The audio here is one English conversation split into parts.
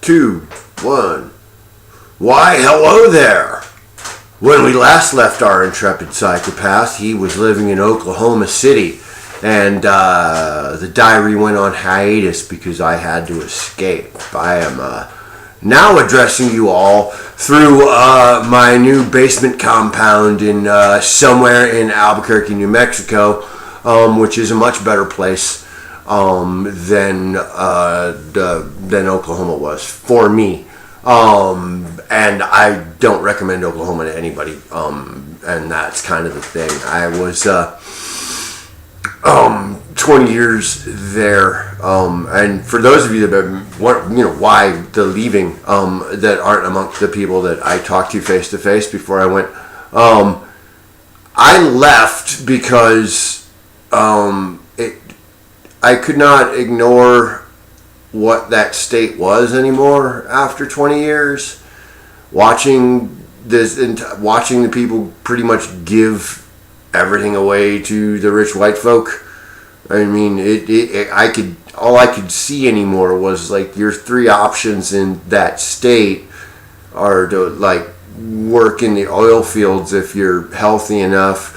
2, 1. Why, hello there. When we last left our intrepid psychopath, he was living in Oklahoma City, and the diary went on hiatus because I had to escape. I am now addressing you all through my new basement compound in somewhere in Albuquerque, New Mexico, which is a much better place than Oklahoma was for me. And I don't recommend Oklahoma to anybody. And that's kind of the thing. I was 20 years there. And for those of you that why the leaving that aren't amongst the people that I talked to face before I went, I left because I could not ignore what that state was anymore after 20 years. Watching the people pretty much give everything away to the rich white folk. I mean, all I could see anymore was like your three options in that state are to like work in the oil fields if you're healthy enough,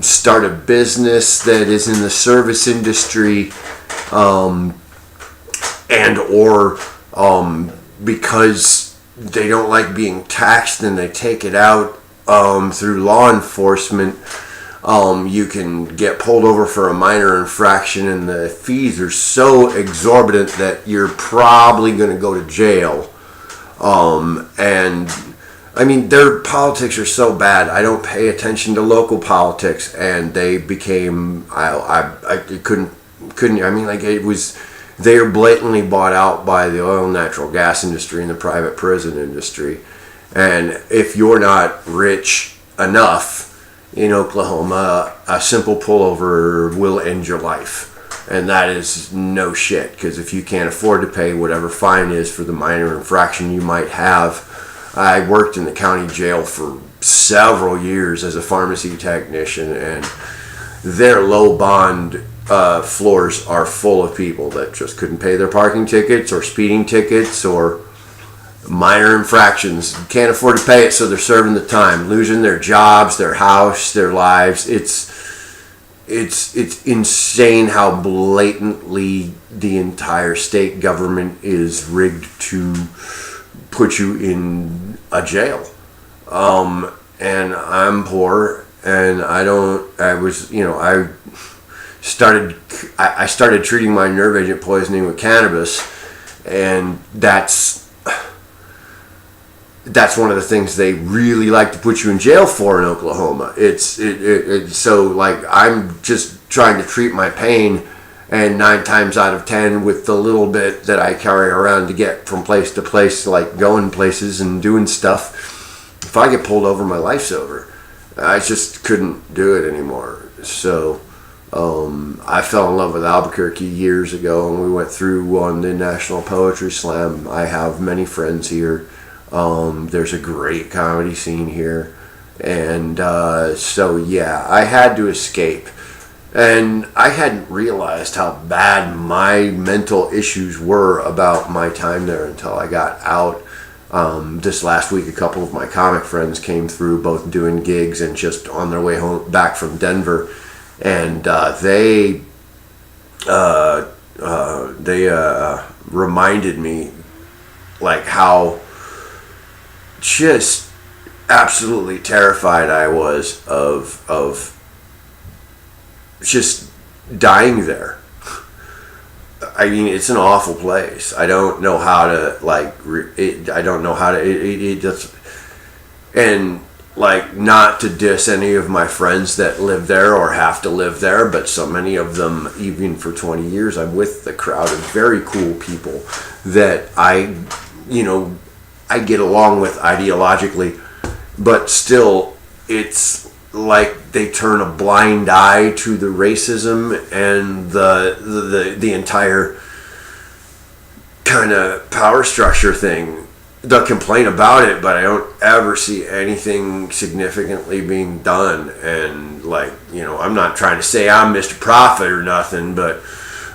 start a business that is in the service industry, and or because they don't like being taxed and they take it out through law enforcement. You can get pulled over for a minor infraction and the fees are so exorbitant that you're probably going to go to jail. And I mean, their politics are so bad. I don't pay attention to local politics, and they became I couldn't. I mean, like they are blatantly bought out by the oil and natural gas industry and the private prison industry. And if you're not rich enough in Oklahoma, a simple pullover will end your life. And that is no shit, because if you can't afford to pay whatever fine is for the minor infraction you might have. I worked in the county jail for several years as a pharmacy technician, and their low bond floors are full of people that just couldn't pay their parking tickets or speeding tickets or minor infractions. Can't afford to pay it, so they're serving the time, losing their jobs, their house, their lives. It's insane how blatantly the entire state government is rigged to put you in a jail. And I'm poor, and I started treating my nerve agent poisoning with cannabis, and that's one of the things they really like to put you in jail for in Oklahoma. So like I'm just trying to treat my pain, and 9 times out of 10 with the little bit that I carry around to get from place to place, like going places and doing stuff, if I get pulled over, my life's over. I just couldn't do it anymore. So I fell in love with Albuquerque years ago, and we went through on the National Poetry Slam. I have many friends here. There's a great comedy scene here. And so yeah, I had to escape. And I hadn't realized how bad my mental issues were about my time there until I got out. This last week, a couple of my comic friends came through, both doing gigs and just on their way home back from Denver. And they reminded me like how just absolutely terrified I was of just dying there. I mean, it's an awful place. I don't know how to I don't know how to. It just, and like, not to diss any of my friends that live there or have to live there, but so many of them, even for 20 years, I'm with the crowd of very cool people that I get along with ideologically, but still, it's like they turn a blind eye to the racism and the entire kind of power structure thing. They'll complain about it, but I don't ever see anything significantly being done. And I'm not trying to say I'm Mr. Prophet or nothing, but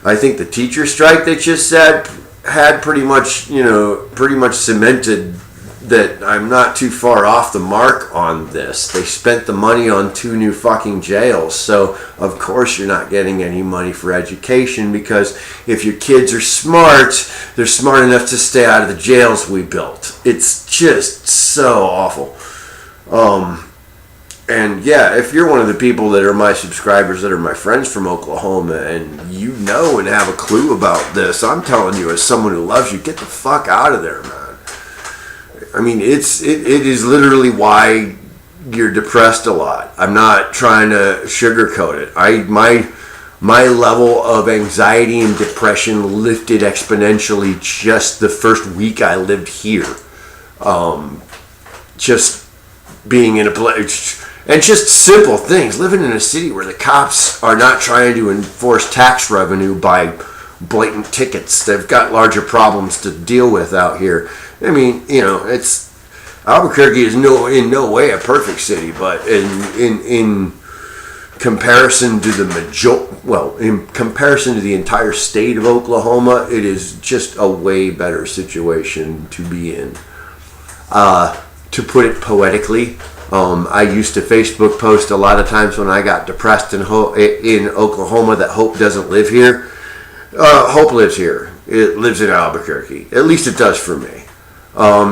I think the teacher strike that just said had pretty much cemented that I'm not too far off the mark on this. They spent the money on 2 new fucking jails, so of course you're not getting any money for education, because if your kids are smart, they're smart enough to stay out of the jails we built. It's just so awful. And yeah, if you're one of the people that are my subscribers, that are my friends from Oklahoma, and you know and have a clue about this, I'm telling you, as someone who loves you, get the fuck out of there, man. I mean, it is literally why you're depressed a lot. I'm not trying to sugarcoat it. My level of anxiety and depression lifted exponentially just the first week I lived here. Just being in a place, and just simple things. Living in a city where the cops are not trying to enforce tax revenue by blatant tickets. They've got larger problems to deal with out here. I mean, it's Albuquerque is in no way a perfect city, but in comparison to in comparison to the entire state of Oklahoma, it is just a way better situation to be in. To put it poetically, I used to Facebook post a lot of times when I got depressed in Oklahoma that hope doesn't live here. Hope lives here. It lives in Albuquerque. At least it does for me.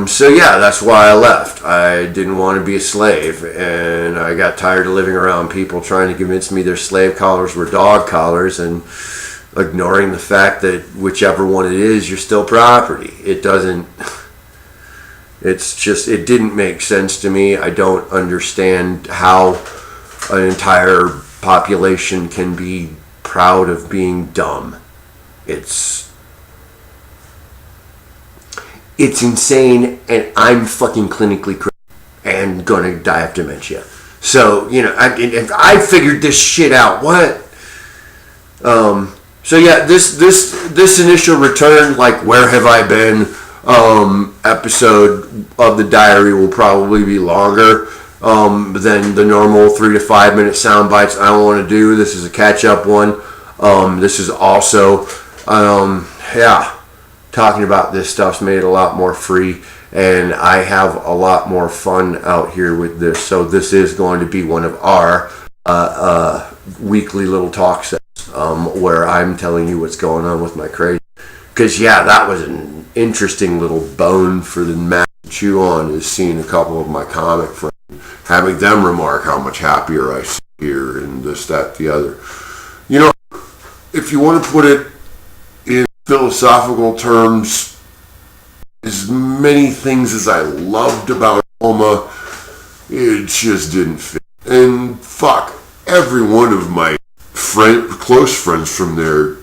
So yeah, that's why I left. I didn't want to be a slave, and I got tired of living around people trying to convince me their slave collars were dog collars, and ignoring the fact that whichever one it is, you're still property. It didn't make sense to me. I don't understand how an entire population can be proud of being dumb. It's insane, and I'm fucking clinically crazy and gonna die of dementia. So, I figured this shit out. What? So yeah, this initial return, like where have I been, episode of the diary will probably be longer than the normal 3 to 5 minute sound bites I want to do. This is a catch up one. This is also, talking about this stuff's made it a lot more free, and I have a lot more fun out here with this. So this is going to be one of our weekly little talk sets where I'm telling you what's going on with my crazy. Because that was an interesting little bone for the man to chew on, is seeing a couple of my comic friends, having them remark how much happier I see here and this, that, the other. If you want to put it in philosophical terms, as many things as I loved about Oklahoma, it just didn't fit. And fuck, every one of my close friends from there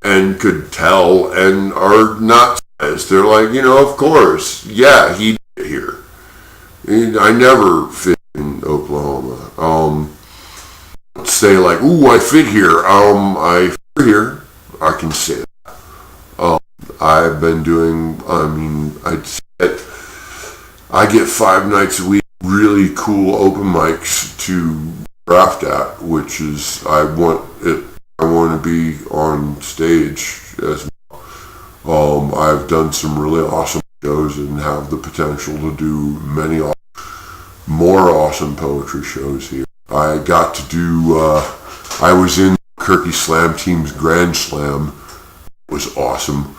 and could tell and are not surprised. They're like, of course, yeah, he did it here. And I never fit in Oklahoma. Say like, ooh, I fit here. I fit here. I can say that. I've been doing, I get 5 nights a week really cool open mics to draft at, which is, I want to be on stage as well. I've done some really awesome shows and have the potential to do many more awesome poetry shows here. I got to do, I was in Albuquerque Slam Team's Grand Slam. It was awesome.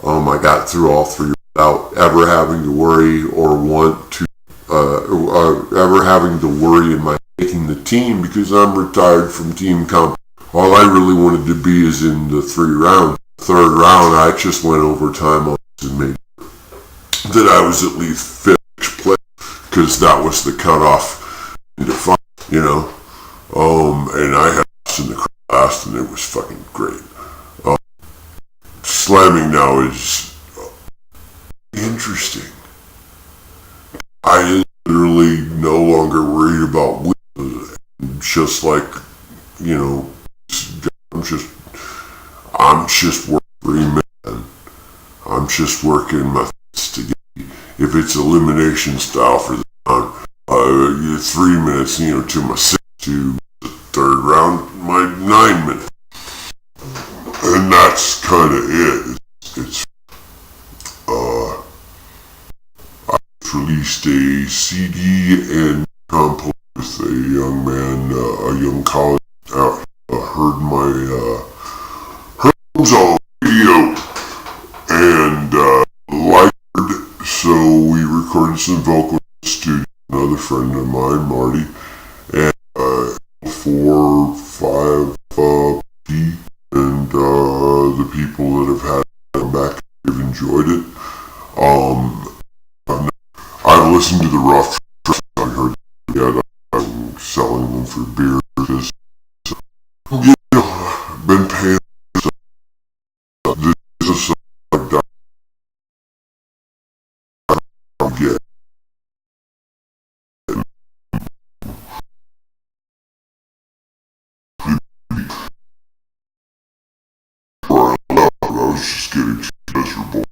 I got through all 3 without ever having to worry or ever having to worry in my making the team, because I'm retired from team comp. All I really wanted to be is in the 3 rounds. The 3rd round, I just went overtime on this and made that I was at least 5th place, because that was the cutoff into fun, and I had us in the class, and it was fucking great. Slamming now is interesting. I literally no longer worried about wins. Just like, I'm just working, man. I'm just working methods to get. If it's elimination style for the round, 3 minutes, to my 6, to the 3rd round, my 9 minutes. And that's kind of it. It's released a CD and compilation with a young man, a young college heard my albums on radio and liked it, so we recorded some vocals in the studio. Another friend of mine, Marty, and 4, 5 P, and the people that have had it come back have enjoyed it. I've listened to the rough tracks. I heard yet. I'm selling them for beer because been paying this is like that. I get where I left. I was just getting too miserable.